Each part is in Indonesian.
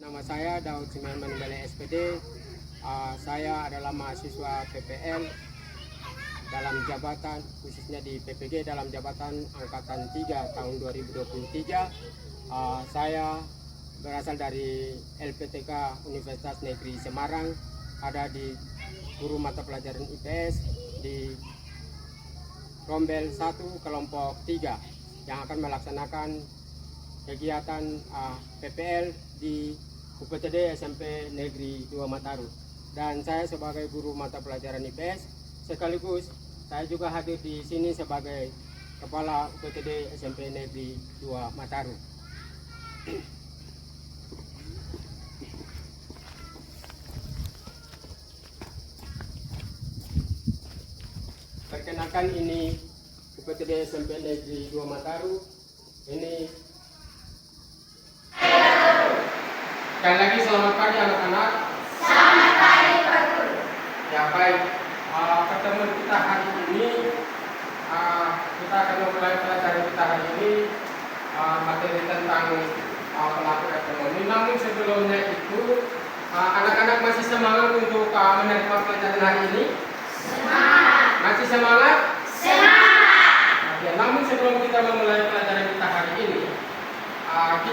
Nama saya Daud Simeon Manimbale SPD. Saya adalah mahasiswa PPL dalam jabatan, khususnya di PPG dalam jabatan Angkatan 3 tahun 2023. Saya berasal dari LPTK Universitas Negeri Semarang, ada di guru mata pelajaran IPS di Rombel 1 kelompok 3 yang akan melaksanakan kegiatan PPL di UPTD SMP Negeri 2 Mataru. Dan saya sebagai guru mata pelajaran IPS sekaligus saya juga hadir di sini sebagai kepala UPTD SMP Negeri 2 Mataru. Perkenalkan, ini UPTD SMP Negeri 2 Mataru. Ini sekali lagi selamat pagi anak-anak. Selamat pagi Pak Guru. Ya baik, pertemuan kita hari ini kita akan memulai pelajaran kita hari ini materi tentang pelaku ekonomi. Namun sebelumnya itu anak-anak masih semangat untuk menerima pelajaran hari ini? Semangat. Masih semangat? Semangat. Oke, namun sebelum kita memulai pelajaran kita hari ini,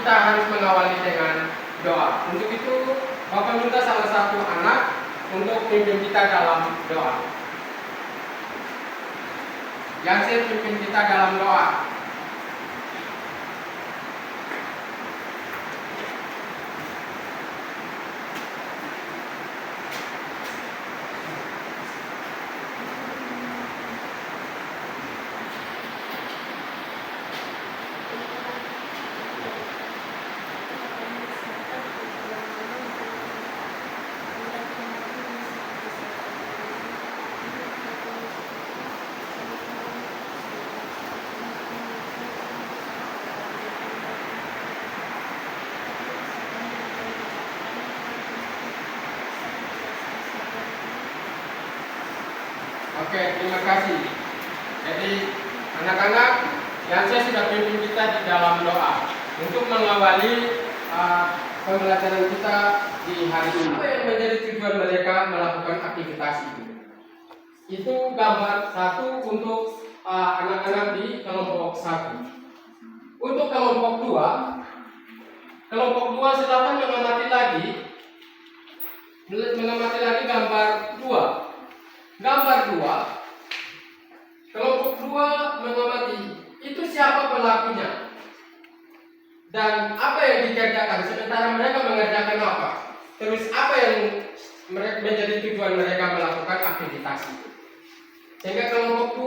kita harus mengawali dengan doa. Untuk itu, Bapak minta salah satu anak untuk pimpin kita dalam doa. Yang pimpin kita dalam doa. Oke, terima kasih. Jadi anak-anak, yang saya sudah pimpin kita di dalam doa untuk mengawali pembelajaran kita di hari ini. Apa yang menjadi tujuan mereka melakukan aktivitas itu? Itu gambar satu untuk anak-anak di kelompok 1. Untuk kelompok 2 silakan mengamati lagi gambar 2. Gambar 2, kelompok 2 mengamati itu siapa pelakunya dan apa yang dikerjakan, sementara mereka mengerjakan apa, terus apa yang menjadi tujuan mereka melakukan aktivitas itu. Sehingga kelompok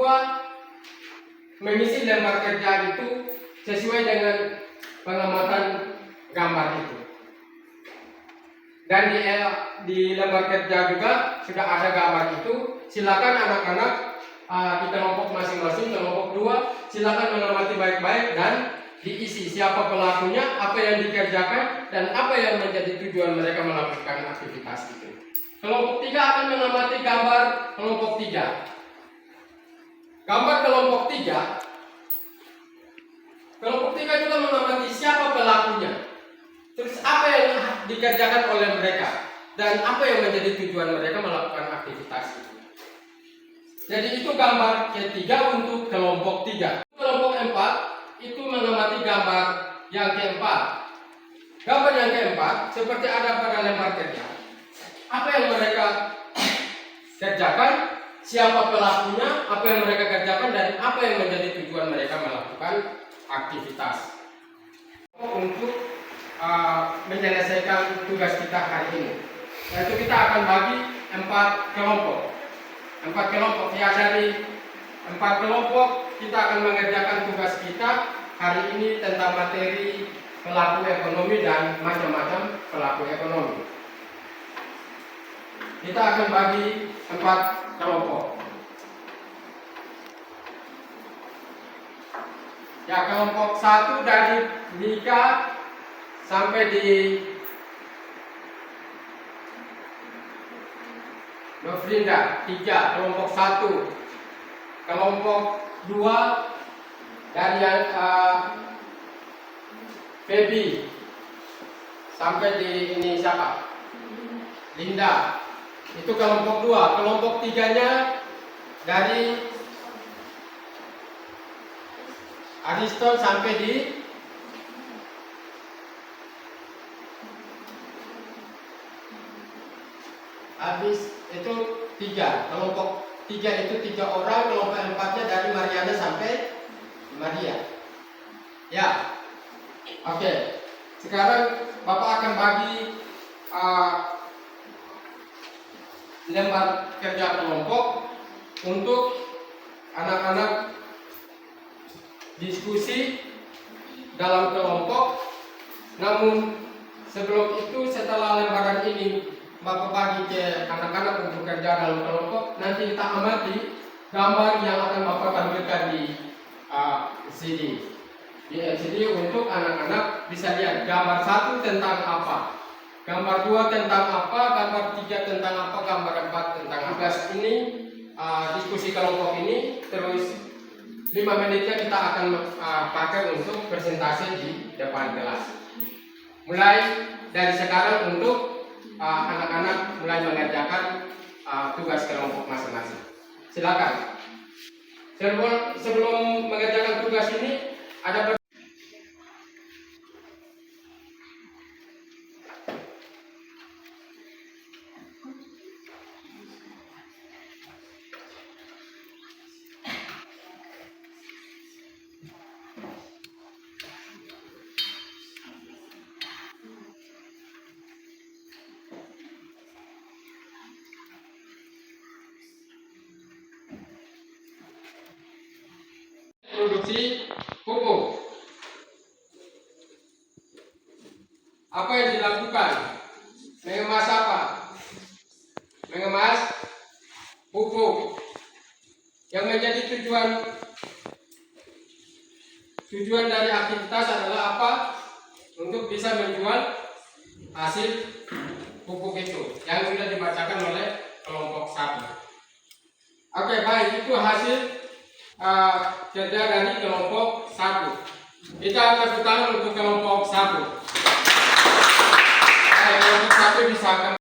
2 mengisi lembar kerja itu sesuai dengan pengamatan gambar itu. Dan di lembar kerja juga sudah ada gambar itu. Silakan anak-anak di kelompok masing-masing, kelompok 2, silakan mengamati baik-baik dan diisi siapa pelakunya, apa yang dikerjakan, dan apa yang menjadi tujuan mereka melakukan aktivitas itu. Kelompok 3 akan mengamati gambar kelompok 3. Gambar kelompok 3. Kelompok 3 juga mengamati siapa pelakunya. Terus apa yang dikerjakan oleh mereka dan apa yang menjadi tujuan mereka melakukan aktivitas itu. Jadi itu gambar ketiga untuk kelompok 3. Kelompok 4 itu mengamati gambar yang keempat. Gambar yang keempat seperti ada pada lembar kerja. Apa yang mereka kerjakan, siapa pelakunya, apa yang mereka kerjakan, dan apa yang menjadi tujuan mereka melakukan aktivitas. Untuk menyelesaikan tugas kita hari ini, yaitu kita akan bagi 4 kelompok. 4 kelompok, ya, dari 4 kelompok kita akan mengerjakan tugas kita hari ini tentang materi pelaku ekonomi dan macam-macam pelaku ekonomi. Kita akan bagi 4 kelompok. Ya, kelompok 1 dari Nika sampai di Novrinda, 3, kelompok 1. Kelompok 2 dari Feby sampai di ini siapa? Linda. Itu kelompok 2. Kelompok 3-nya dari Aristo sampai di habis itu 3. Kelompok 3 itu 3 orang, kelompok 4-nya dari Mariana sampai Maria. Ya. Oke. Sekarang Bapak akan bagi lembar kerja kelompok untuk anak-anak diskusi dalam kelompok. Namun sebelum itu, setelah lembaran ini Bapak bagi ke anak-anak untuk kerja dalam kelompok, nanti kita amati gambar yang akan Bapak tampilkan di LCD. Di LCD untuk anak-anak bisa lihat gambar 1 tentang apa, gambar 2 tentang apa, gambar 3 tentang apa, gambar 4 tentang apa. Tugas ini, diskusi kelompok ini, terus 5 menitnya kita akan pakai untuk presentasi di depan kelas. Mulai dari sekarang untuk anak-anak mulai mengerjakan tugas kelompok masing-masing. Silakan. Sebelum mengerjakan tugas ini, ada produksi pupuk. Apa yang dilakukan? Mengemas apa? Mengemas pupuk. Yang menjadi tujuan dari aktivitas adalah apa? Untuk bisa menjual hasil pupuk itu yang sudah dibacakan oleh kelompok 1. Oke, baik, itu hasil kerja dari kelompok 1. Kita tepuk tangan untuk kelompok 1. Kelompok 1 bisa akan.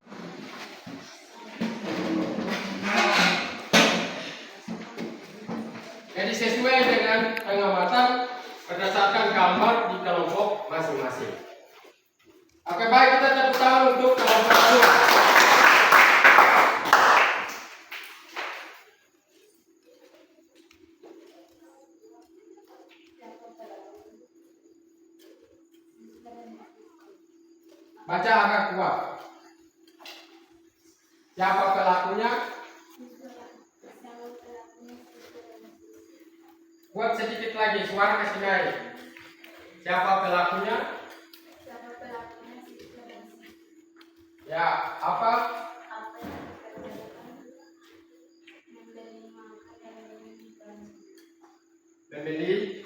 Jadi sesuai dengan pengamatan berdasarkan gambar di kelompok masing-masing. Oke, baik, kita tepuk tangan untuk kelompok 2. Baca agak kuat. Siapa pelakunya? Buat sedikit lagi, suara kasih naik. Siapa pelakunya? Ya, apa? Membeli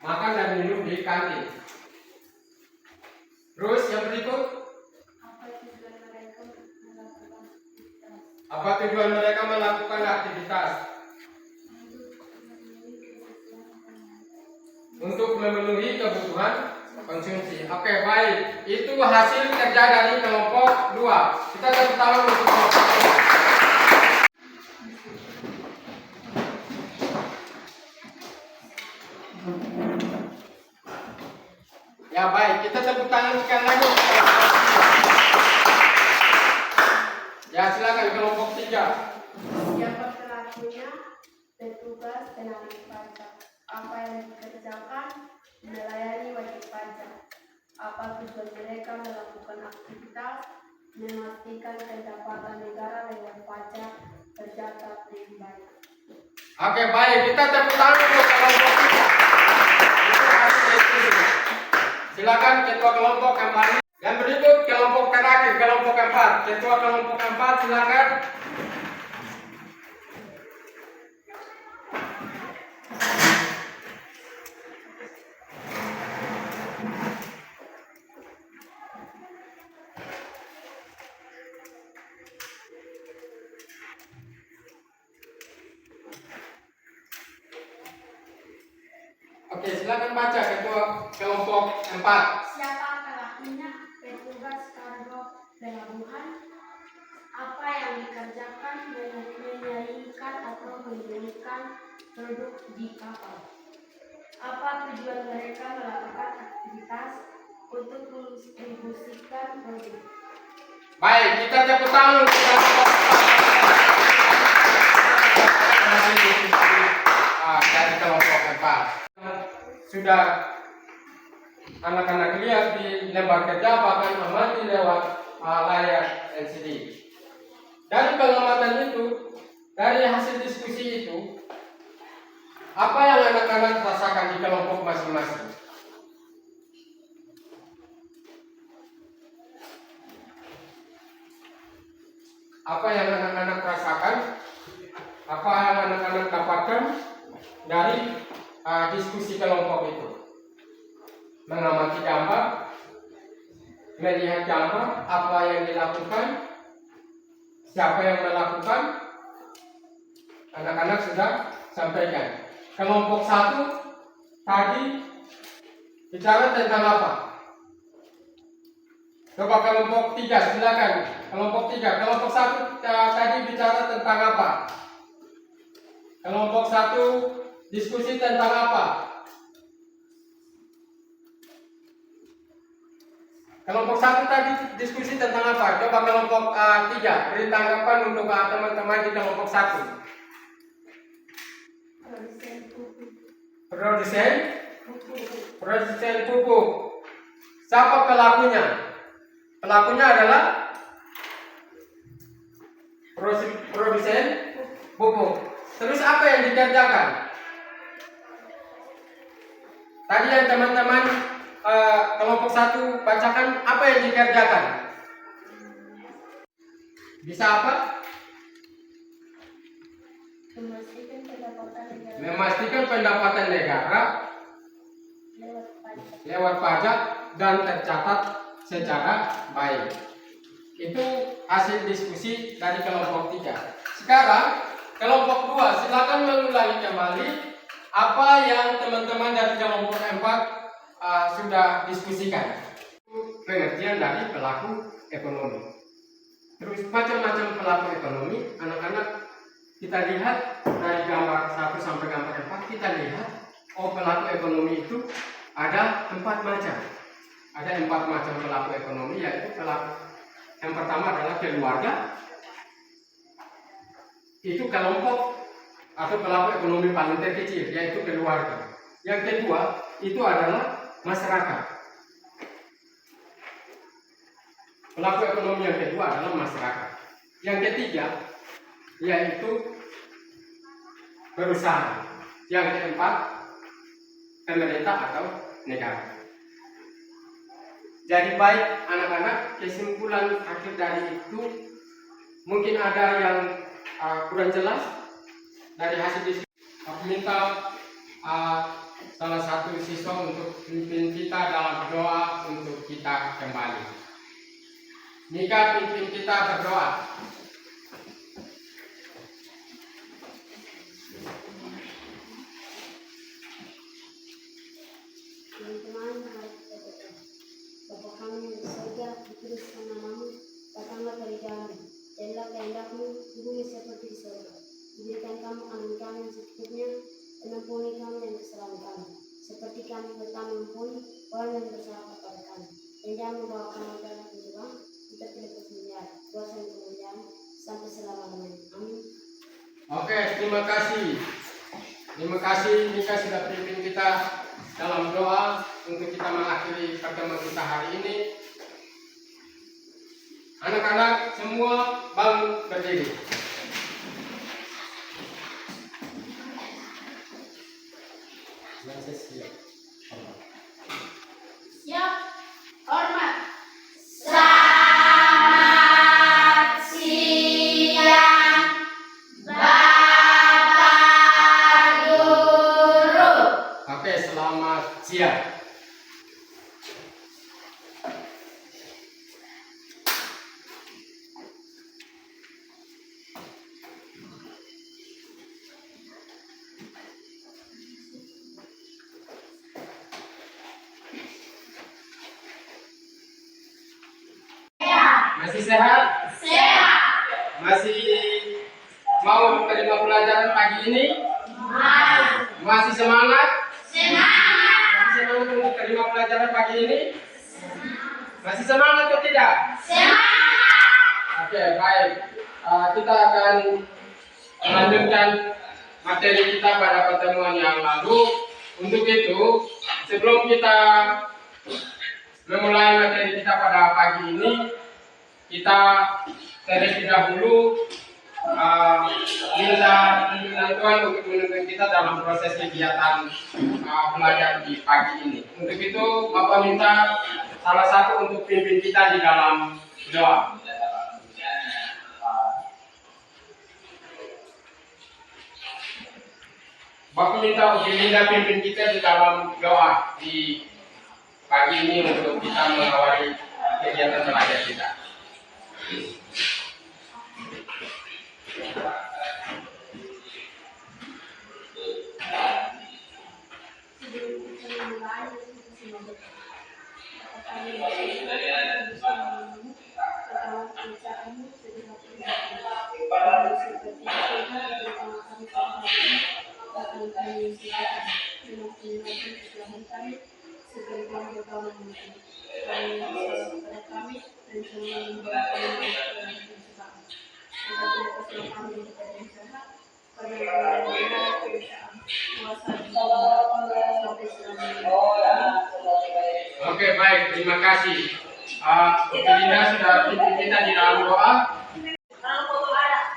makan dan minum di kantin. Terus yang berikut, apa tujuan mereka melakukan aktivitas? Untuk memenuhi kebutuhan konsumsi. Oke, baik. Itu hasil kerja dari kelompok 2. Kita tepuk tangan untuk kelompok 2. Ya, baik. Kita tepuk tangan sekali lagi. Ya, silakan kelompok 3. Siapa pelakunya? Petugas penarik pajak. Apa yang dikerjakan? Melayani wajib pajak. Apa tujuan mereka melakukan aktivitas? Memastikan pendapatan negara lewat pajak tercatat dengan baik. Oke, baik. Kita tepuk tangan untuk kelompok 3. Silakan ketua kelompok kembali. Yang berikut kelompok terakhir, kelompok 4. Ketua kelompok 4, silakan. Oke, silakan baca ketua kelompok 4. Siapa pelakunya? tugas kargo pelabuhan. Apa yang dikerjakan menyaingkan atau mengirimkan produk di kapal. Apa tujuan mereka melakukan aktivitas untuk mendistribusikan produk. Baik, kita tepuk tangan. Dari kelompok 4 sudah anak-anak lihat di lembar kerja, bahkan amati lewat layar LCD. Dari pengamatan itu, dari hasil diskusi itu, apa yang anak-anak rasakan di kelompok masing-masing? Apa yang anak-anak rasakan? Apa yang anak-anak dapatkan dari diskusi kelompok itu? Mengamati gambar, melihat gambar, apa yang dilakukan, siapa yang melakukan, anak-anak sudah sampaikan. Kelompok 1 tadi bicara tentang apa? Coba kelompok 3, silakan. Kelompok 3, kelompok 1 tadi bicara tentang apa? Kelompok 1 diskusi tentang apa? Kelompok 1 tadi diskusi tentang apa? Coba kelompok 3 beri tanggapan untuk teman-teman di kelompok 1. Produsen pupuk. Siapa pelakunya? Pelakunya adalah produsen pupuk. Terus apa yang dikerjakan? Tadi yang teman-teman kelompok 1 bacakan, apa yang dikerjakan? Bisa apa? Memastikan pendapatan negara lewat pajak dan tercatat secara baik. Itu hasil diskusi dari kelompok 3. Sekarang kelompok 2, silakan mengulangi kembali apa yang teman-teman dari kelompok 4 sudah diskusikan. Pengertian dari pelaku ekonomi. Terus macam-macam pelaku ekonomi, anak-anak kita lihat dari gambar 1 sampai gambar 4, kita lihat pelaku ekonomi itu ada 4 macam. Ada 4 macam pelaku ekonomi, yaitu yang pertama adalah keluarga. Itu kelompok atau pelaku ekonomi paling terkecil, yaitu keluarga. Yang kedua itu adalah masyarakat. Pelaku ekonomi yang kedua adalah masyarakat. Yang ketiga yaitu perusahaan. Yang keempat pemerintah atau negara. Jadi baik anak-anak, kesimpulan akhir dari itu mungkin ada yang kurang jelas dari hasil diskusi. Aku minta salah satu siswa untuk pimpin kita dalam doa untuk kita kembali. Nika, pimpin kita berdoa. Teman-teman, Bapa kami yang di surga, dikuduskan namamu, datanglah kerajaanmu, jadilah kehendakmu di bumi seperti di surga. Berikan kami makanan kami yang secukupnya, dan ampuni kami yang kesalahan kami, seperti kami mengampuni orang yang bersalah kepada kami. Dan jangan membawa kami dalam pencobaan, kita tidak bersedia, kuasa dan kemuliaan sampai selama-lamanya. Amin. Oke, terima kasih. Terima kasih Nika sudah pimpin kita dalam doa untuk kita mengakhiri pertemuan kita hari ini. Anak-anak semua bangun berdiri. Siap. Hormat. Oke, selamat siang. Masih sehat? Sehat. Masih mau menerima pelajaran pagi ini? Masih semangat? Semangat. Masih semangat untuk menerima pelajaran pagi ini? Masih semangat atau tidak? Semangat. Oke, baik. Kita akan melanjutkan materi kita pada pertemuan yang lalu. Untuk itu, sebelum kita memulai materi kita pada pagi ini, kita terlebih dahulu minta Tuhan untuk menuntun kita dalam proses kegiatan belajar di pagi ini. Untuk itu, Bapak minta salah satu untuk pimpin kita di dalam doa. Bapak minta untuk Linda pimpin kita di dalam doa di pagi ini untuk kita mengawali kegiatan belajar kita. Sebelum kita memulai, kita semoga kami bersama-sama pertama pekerjaanmu segera terjadi seperti Tuhan bersama kami bahkan kami segera menyelamatkan kesalahan kami sebelum kami berkawan dengan kami yang salah kepada kami dan jangan membawa kami ke dalam pencobaan tetapi lepaslah kami daripada yang jahat karena yang kebesaran kuasa dan sampai selamanya. Oke, baik, terima kasih. Linda sudah pimpin kita di dalam doa.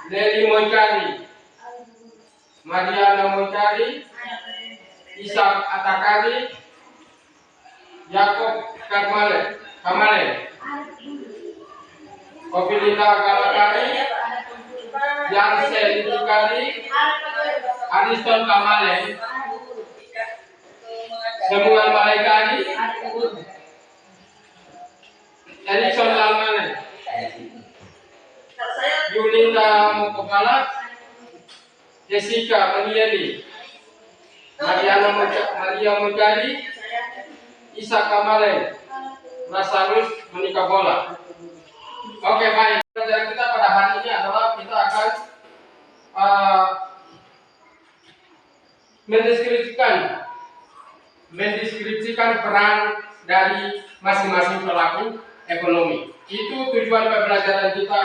Nelly Moicari, Mariana Moicari, Ishak Atakari, Yakob Kamale, Kofilinda Galakari, Yansel Itikari, Ariston Kamale, Samuel Malaikari, Erikson Lalmane, Yulinda Mokokala, Jessica Manieli, Maria Mujari, Isa Kamale, Nasarus Monika Bola. Oke, baik. Pelajaran kita pada hari ini adalah kita akan mendeskripsikan peran dari masing-masing pelaku ekonomi. Itu tujuan pembelajaran kita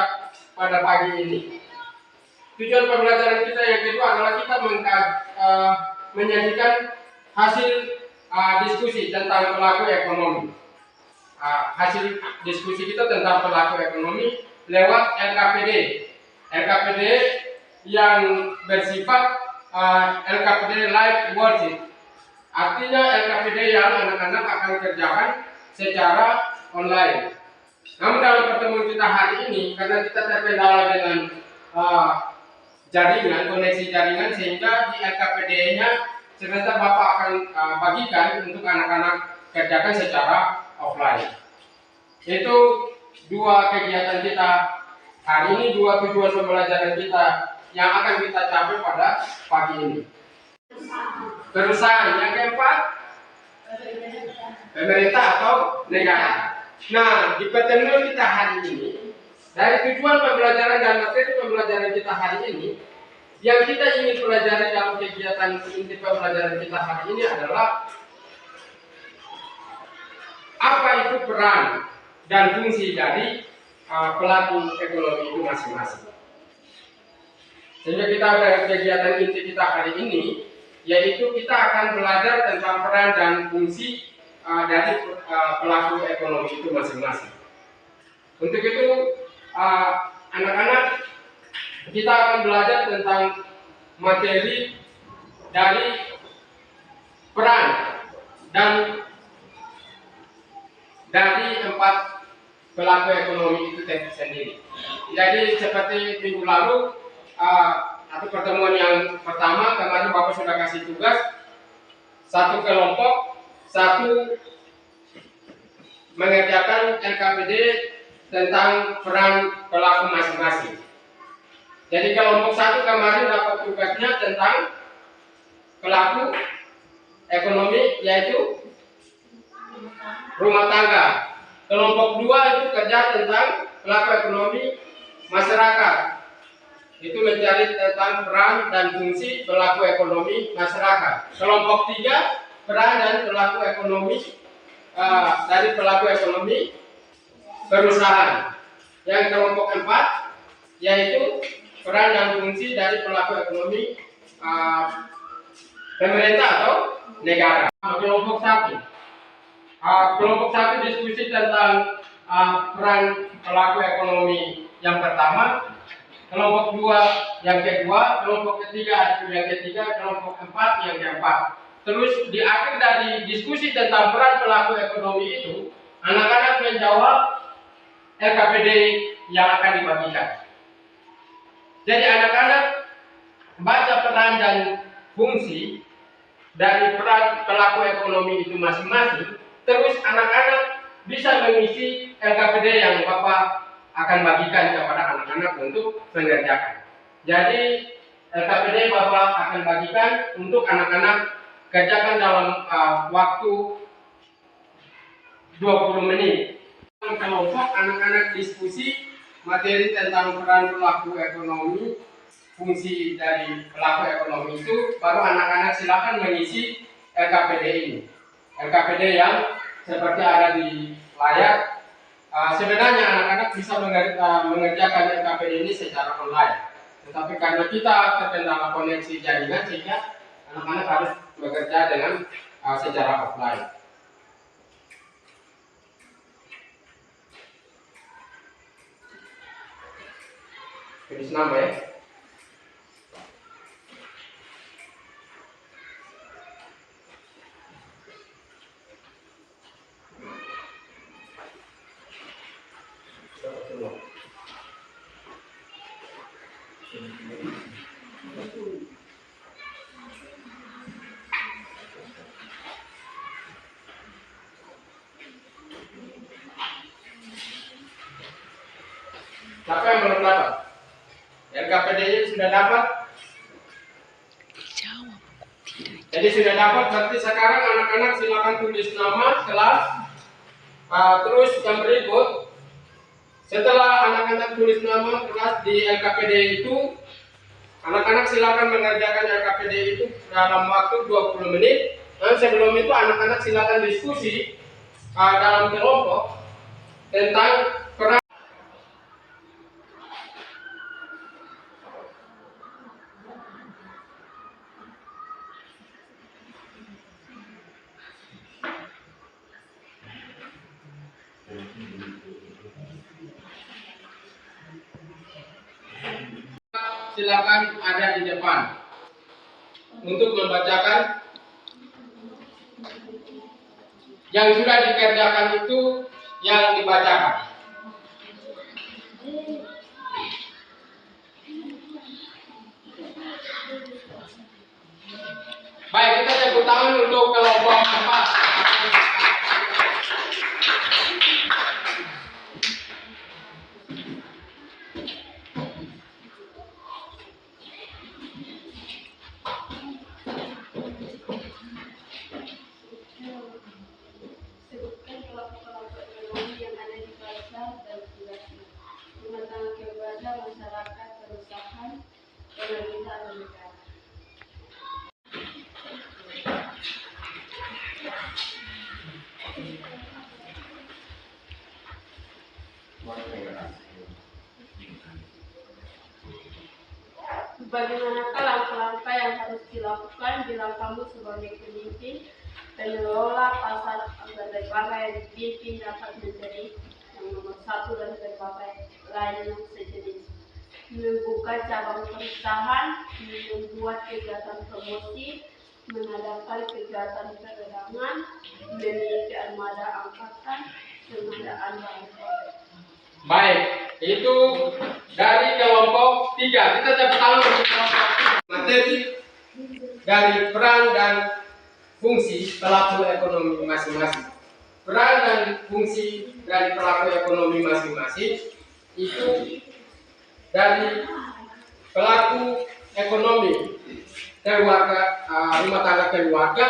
pada pagi ini. Tujuan pembelajaran kita yang kedua adalah kita menyajikan hasil diskusi tentang pelaku ekonomi. Hasil diskusi kita tentang pelaku ekonomi lewat LKPD. LKPD yang bersifat LKPD Live Worksheet. Artinya LKPD yang anak-anak akan kerjakan secara online. Namun dalam pertemuan kita hari ini, karena kita terkendala dengan jaringan, koneksi jaringan, sehingga di LKPD-nya sebentar Bapak akan bagikan untuk anak-anak kerjakan secara offline. Itu dua kegiatan kita hari ini, dua tujuan pembelajaran kita yang akan kita capai pada pagi ini. Perusahaan yang keempat, pemerintah atau negara. Nah, di pertemuan kita hari ini, dari tujuan pembelajaran dan materi pembelajaran kita hari ini, yang kita ingin pelajari dalam kegiatan inti pembelajaran kita hari ini adalah apa itu peran dan fungsi dari pelaku ekonomi itu masing-masing. Sehingga kita pada kegiatan inti kita hari ini, yaitu kita akan belajar tentang peran dan fungsi dari pelaku ekonomi itu masing-masing. Untuk itu, anak-anak, kita akan belajar tentang materi dari peran dan dari empat pelaku ekonomi itu sendiri. Jadi seperti minggu lalu atau pertemuan yang pertama kemarin Bapak sudah kasih tugas satu kelompok satu mengerjakan LKPD tentang peran pelaku masing-masing. Jadi kelompok satu kemarin dapat tugasnya tentang pelaku ekonomi yaitu rumah tangga. Kelompok dua itu kerja tentang pelaku ekonomi masyarakat. Itu mencari tentang peran dan fungsi pelaku ekonomi masyarakat. Kelompok 3, peran dan pelaku ekonomi dari pelaku ekonomi perusahaan. Yang kelompok 4 yaitu peran dan fungsi dari pelaku ekonomi pemerintah atau negara. Kelompok 1. Kelompok 1 diskusi tentang peran pelaku ekonomi yang pertama, kelompok 2 yang kedua, kelompok ketiga yang ketiga, kelompok 4 yang keempat. Terus di akhir dari diskusi tentang peran pelaku ekonomi itu, anak-anak menjawab LKPD yang akan dibagikan. Jadi anak-anak baca peran dan fungsi dari peran pelaku ekonomi itu masing-masing, terus anak-anak bisa mengisi LKPD yang Bapak akan bagikan kepada anak-anak untuk mengerjakan. Jadi LKPD Bapak akan bagikan untuk anak-anak kerjakan dalam waktu 20 menit. Kelompok anak-anak diskusi materi tentang peran pelaku ekonomi, fungsi dari pelaku ekonomi itu, baru anak-anak silakan mengisi LKPD ini. LKPD yang seperti ada di layar. Sebenarnya anak-anak bisa mengerjakan LKPD ini secara online. Tetapi karena kita terkendala koneksi jaringan, sehingga anak-anak harus bekerja dengan secara offline. Tulis nama ya. Siapa yang belum dapat? LKPD-nya sudah dapat? Jadi sudah dapat, berarti sekarang anak-anak silakan tulis nama, kelas, terus yang berikut. Setelah anak-anak tulis nama, kelas di LKPD itu, anak-anak silakan mengerjakan LKPD itu dalam waktu 20 menit. Dan sebelum itu anak-anak silakan diskusi dalam kelompok tentang peran silakan ada di depan untuk membacakan yang sudah dikerjakan itu yang dibacakan. Baik, kita tepuk tangan untuk kelompok 4. Sebutkan kelompok-kelompok ekonomi yang ada di pasar dan tugasnya. Mengenai kepada masyarakat, perusahaan, pemerintah dan negara. Bagaimanakah langkah-langkah yang harus dilakukan bila kamu sebagai pemimpin pengelola pasar agar lembaga yang dipimpin dapat menjadi yang nomor 1 dan berbagai lain yang sejenis? Membuka cabang perusahaan, membuat kegiatan promosi, mengadakan kegiatan peredaran, memiliki armada angkatan, pengadaan bahan pokok. Baik, itu dari kelompok 3. Kita tepuk tangan untuk kelompok 3. Materi dari peran dan fungsi pelaku ekonomi masing-masing. Peran dan fungsi dari pelaku ekonomi masing-masing itu dari pelaku ekonomi keluarga, rumah tangga keluarga,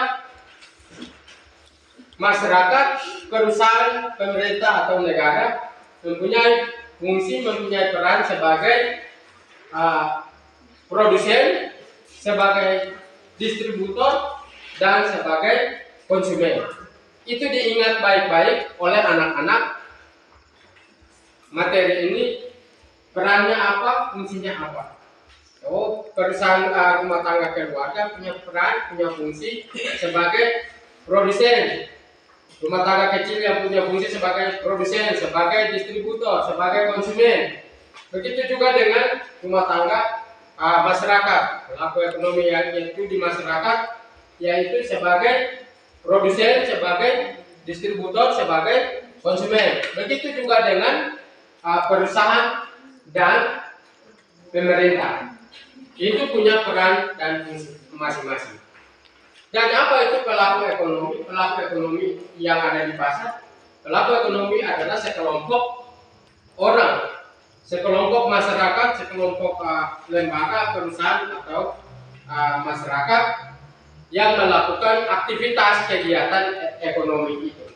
masyarakat, perusahaan, pemerintah atau negara mempunyai fungsi mempunyai peran sebagai produsen, sebagai distributor, dan sebagai konsumen. Itu diingat baik-baik oleh anak-anak. Materi ini perannya apa, fungsinya apa. Perusahaan rumah tangga keluarga punya peran, punya fungsi sebagai produsen. Rumah tangga kecil yang punya fungsi sebagai produsen, sebagai distributor, sebagai konsumen. Begitu juga dengan rumah tangga masyarakat, pelaku ekonomi yang itu di masyarakat, yaitu sebagai produsen, sebagai distributor, sebagai konsumen. Begitu juga dengan perusahaan dan pemerintah. Itu punya peran dan fungsi masing-masing. Dan apa itu pelaku ekonomi? Pelaku ekonomi yang ada di pasar. Pelaku ekonomi adalah sekelompok orang, sekelompok masyarakat, sekelompok lembaga, perusahaan atau masyarakat yang melakukan aktivitas kegiatan ekonomi itu,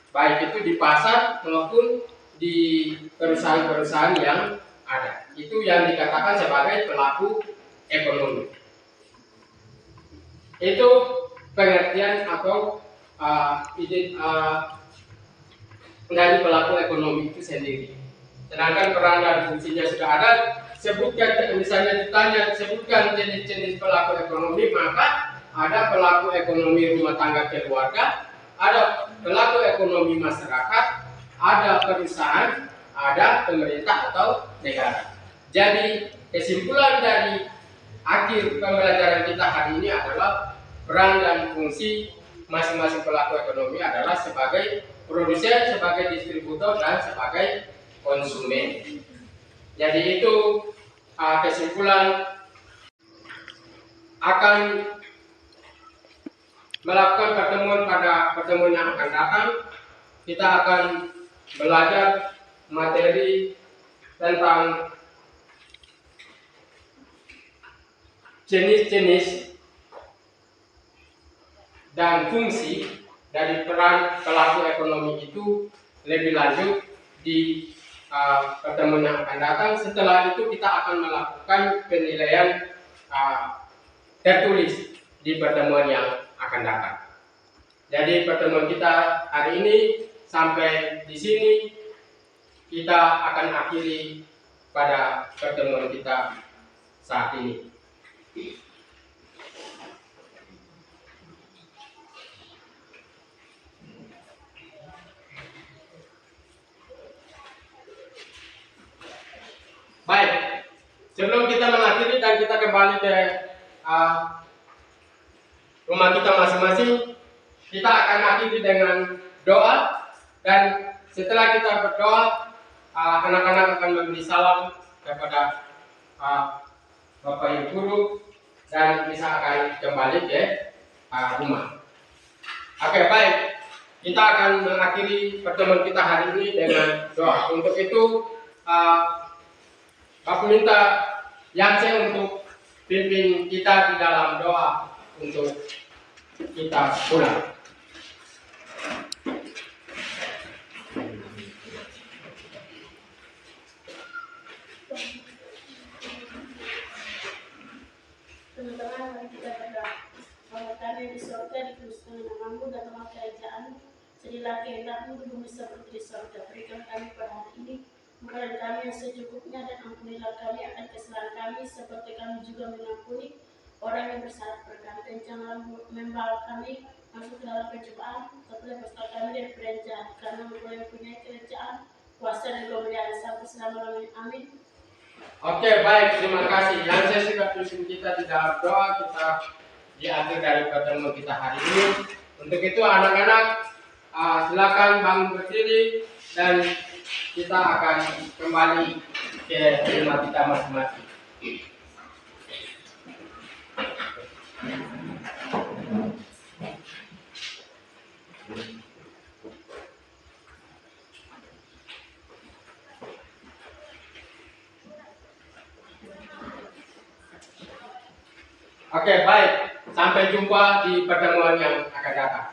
baik itu di pasar maupun di perusahaan-perusahaan yang ada. Itu yang dikatakan sebagai pelaku ekonomi. Itu pengertian atau dari pelaku ekonomi itu sendiri. Sedangkan peran dan fungsinya sudah ada. Sebutkan, misalnya ditanya, sebutkan jenis-jenis pelaku ekonomi, maka ada pelaku ekonomi rumah tangga keluarga, ada pelaku ekonomi masyarakat, ada perusahaan, ada pemerintah atau negara. Jadi kesimpulan dari akhir pembelajaran kita hari ini adalah peran dan fungsi masing-masing pelaku ekonomi adalah sebagai produsen, sebagai distributor, dan sebagai konsumen. Jadi itu kesimpulan. Akan melakukan pertemuan pada pertemuan yang akan datang. Kita akan belajar materi tentang jenis-jenis dan fungsi dari peran pelaku ekonomi itu lebih lanjut di pertemuan yang akan datang. Setelah itu kita akan melakukan penilaian tertulis di pertemuan yang akan datang. Jadi pertemuan kita hari ini sampai di sini. Kita akan akhiri pada pertemuan kita saat ini. Baik, sebelum kita mengakhiri dan kita kembali ke rumah kita masing-masing, kita akan akhiri dengan doa. Dan setelah kita berdoa, anak-anak akan memberi salam kepada Bapak Ibu Guru dan bisa akan kembali ke rumah. Oke, baik. Kita akan mengakhiri pertemuan kita hari ini dengan doa. Untuk itu, Bapak minta Yance untuk pimpin kita di dalam doa untuk kita pulang. Teman-teman, mari kita berdoa. Bapa kami di surga, dikuduskan namamu, datanglah kerajaanmu, jadilah kehendakmu di bumi seperti di surga. Berikan kami pada hari ini makanan kami yang secukupnya, dan ampunilah kami akan kesalahan kami, seperti kami juga mengampuni orang yang bersalah kepada kami. Dan janganlah membawa kami masuk ke dalam pencobaan, tapi lepaskan kami dari perenjaan, karena Engkau yang punya kerajaan, kuasa dan kemuliaan sampai selama-lamanya. Amin. Oke, baik, terima kasih. Yang saya sudah pimpin kita di dalam doa, kita di akhir dari pertemuan kita hari ini. Untuk itu anak-anak, silakan bangun berdiri dan kita akan kembali ke rumah kita masing-masing. Oke, baik. Sampai jumpa di pertemuan yang akan datang.